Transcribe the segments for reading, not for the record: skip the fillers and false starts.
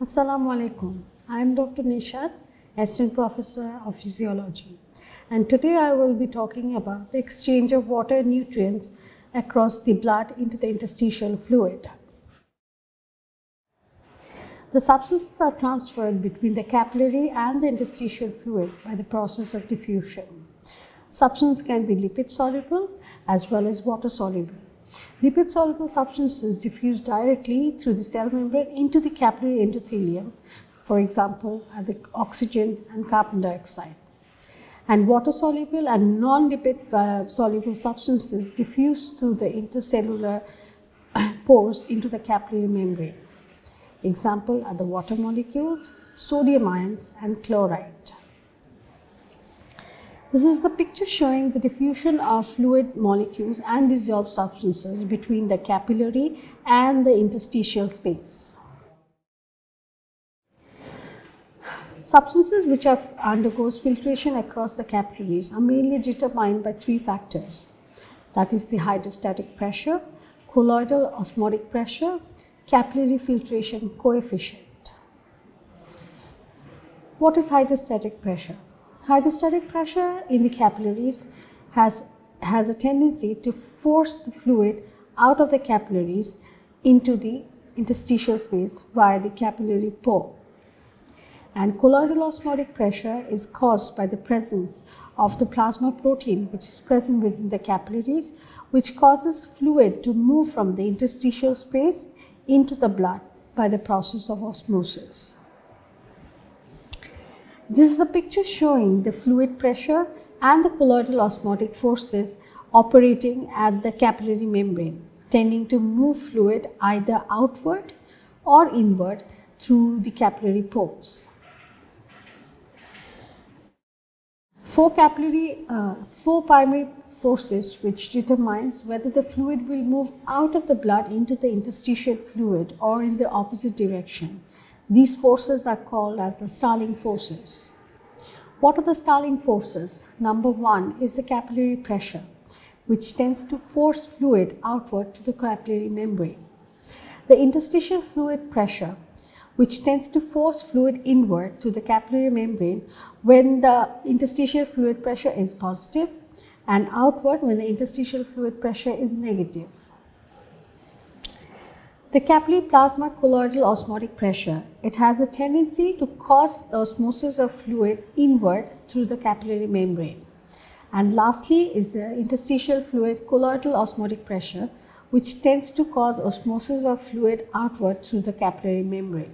Assalamu alaikum. I am Dr. Nishat, Assistant Professor of Physiology, and today I will be talking about the exchange of water and nutrients across the blood into the interstitial fluid. The substances are transferred between the capillary and the interstitial fluid by the process of diffusion. Substances can be lipid soluble as well as water soluble. Lipid soluble substances diffuse directly through the cell membrane into the capillary endothelium, for example, the oxygen and carbon dioxide. And water soluble and non-lipid soluble substances diffuse through the intercellular pores into the capillary membrane. Example are the water molecules, sodium ions, and chloride. This is the picture showing the diffusion of fluid molecules and dissolved substances between the capillary and the interstitial space. Substances which undergoes filtration across the capillaries are mainly determined by three factors, that is the hydrostatic pressure, colloidal osmotic pressure, capillary filtration coefficient. What is hydrostatic pressure? Hydrostatic pressure in the capillaries has a tendency to force the fluid out of the capillaries into the interstitial space via the capillary pore. And colloidal osmotic pressure is caused by the presence of the plasma protein which is present within the capillaries, which causes fluid to move from the interstitial space into the blood by the process of osmosis. This is the picture showing the fluid pressure and the colloidal osmotic forces operating at the capillary membrane, tending to move fluid either outward or inward through the capillary pores. Four primary forces which determines whether the fluid will move out of the blood into the interstitial fluid or in the opposite direction. These forces are called as the stalling forces. What are the stalling forces? Number one is the capillary pressure, which tends to force fluid outward to the capillary membrane. The interstitial fluid pressure, which tends to force fluid inward to the capillary membrane when the interstitial fluid pressure is positive, and outward when the interstitial fluid pressure is negative. The capillary plasma colloidal osmotic pressure, it has a tendency to cause the osmosis of fluid inward through the capillary membrane. And lastly is the interstitial fluid colloidal osmotic pressure, which tends to cause osmosis of fluid outward through the capillary membrane.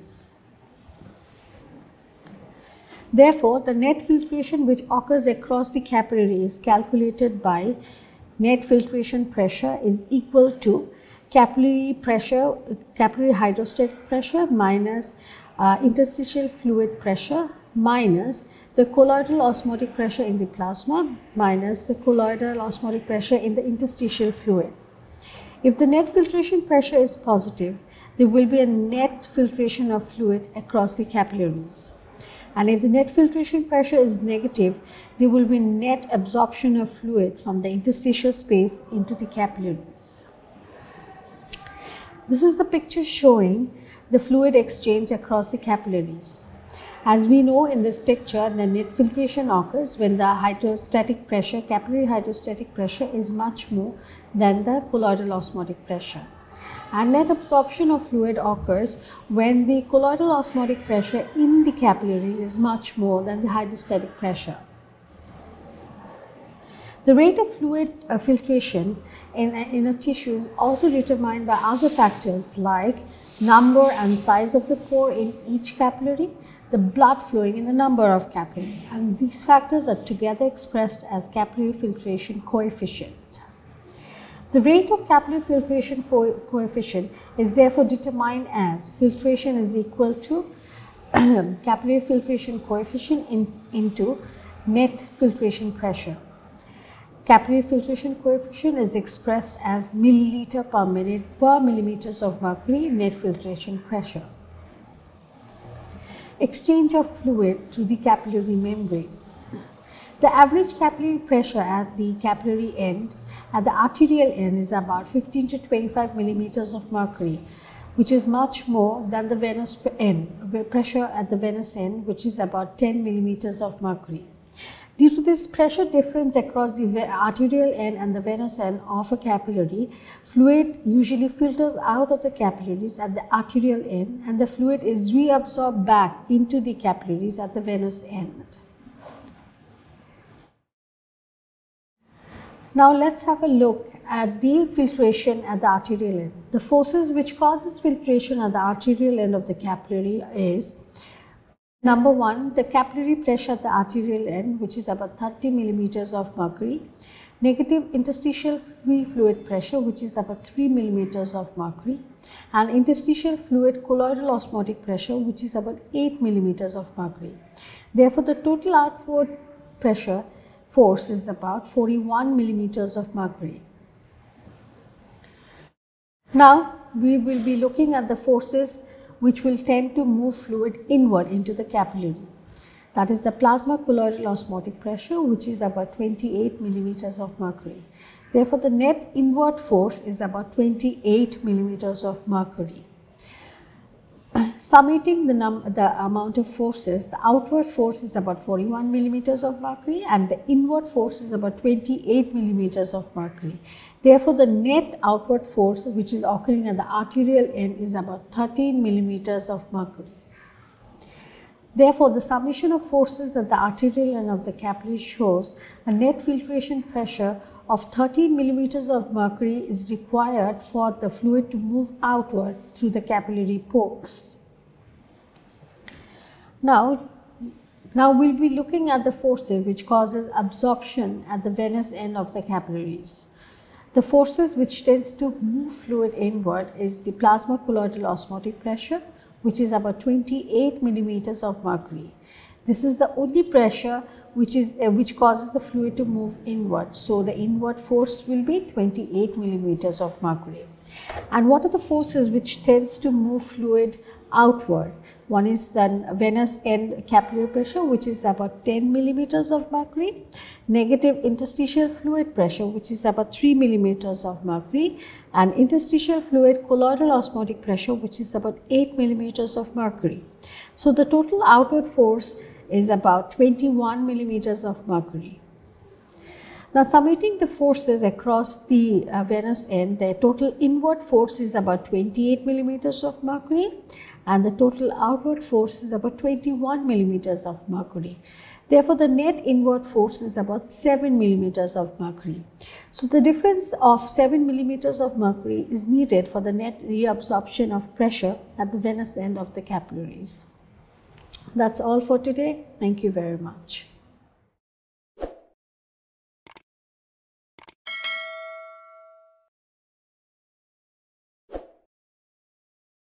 Therefore, the net filtration which occurs across the capillary is calculated by net filtration pressure is equal to capillary hydrostatic pressure minus interstitial fluid pressure minus the colloidal osmotic pressure in the plasma minus the colloidal osmotic pressure in the interstitial fluid. If the net filtration pressure is positive, there will be a net filtration of fluid across the capillaries. And if the net filtration pressure is negative, there will be net absorption of fluid from the interstitial space into the capillaries. This is the picture showing the fluid exchange across the capillaries. As we know in this picture, the net filtration occurs when the hydrostatic pressure, capillary hydrostatic pressure is much more than the colloidal osmotic pressure. And net absorption of fluid occurs when the colloidal osmotic pressure in the capillaries is much more than the hydrostatic pressure. The rate of fluid filtration in a tissue is also determined by other factors like number and size of the pore in each capillary, the blood flowing in the number of capillaries, and these factors are together expressed as capillary filtration coefficient. The rate of capillary filtration coefficient is therefore determined as filtration is equal to capillary filtration coefficient into net filtration pressure. Capillary filtration coefficient is expressed as milliliter per minute per millimeters of mercury net filtration pressure. Exchange of fluid through the capillary membrane. The average capillary pressure at the capillary end, at the arterial end, is about 15 to 25 millimeters of mercury, which is much more than the venous end, pressure at the venous end, which is about 10 millimeters of mercury. Due to this pressure difference across the arterial end and the venous end of a capillary, fluid usually filters out of the capillaries at the arterial end, and the fluid is reabsorbed back into the capillaries at the venous end. Now let's have a look at the filtration at the arterial end. The forces which causes filtration at the arterial end of the capillary is: number one, the capillary pressure at the arterial end, which is about 30 millimeters of mercury. Negative interstitial free fluid pressure, which is about 3 millimeters of mercury. And interstitial fluid colloidal osmotic pressure, which is about 8 millimeters of mercury. Therefore, the total outward pressure force is about 41 millimeters of mercury. Now, we will be looking at the forces which will tend to move fluid inward into the capillary. That is the plasma colloidal osmotic pressure, which is about 28 millimeters of mercury. Therefore, the net inward force is about 28 millimeters of mercury. Summating the amount of forces, the outward force is about 41 millimeters of mercury and the inward force is about 28 millimeters of mercury. Therefore, the net outward force which is occurring at the arterial end is about 13 millimeters of mercury. Therefore, the summation of forces at the arterial end of the capillary shows a net filtration pressure of 13 millimeters of mercury is required for the fluid to move outward through the capillary pores. Now we'll be looking at the forces which causes absorption at the venous end of the capillaries. The forces which tends to move fluid inward is the plasma colloidal osmotic pressure, which is about 28 millimeters of mercury. This is the only pressure which causes the fluid to move inward. So, the inward force will be 28 millimeters of mercury. And what are the forces which tends to move fluid outward? One is the venous end capillary pressure, which is about 10 millimeters of mercury. Negative interstitial fluid pressure, which is about 3 millimeters of mercury. And interstitial fluid colloidal osmotic pressure, which is about 8 millimeters of mercury. So, the total outward force is about 21 millimeters of mercury. Now, summating the forces across the venous end, the total inward force is about 28 millimeters of mercury and the total outward force is about 21 millimeters of mercury. Therefore, the net inward force is about 7 millimeters of mercury. So, the difference of 7 millimeters of mercury is needed for the net reabsorption of pressure at the venous end of the capillaries. That's all for today. Thank you very much.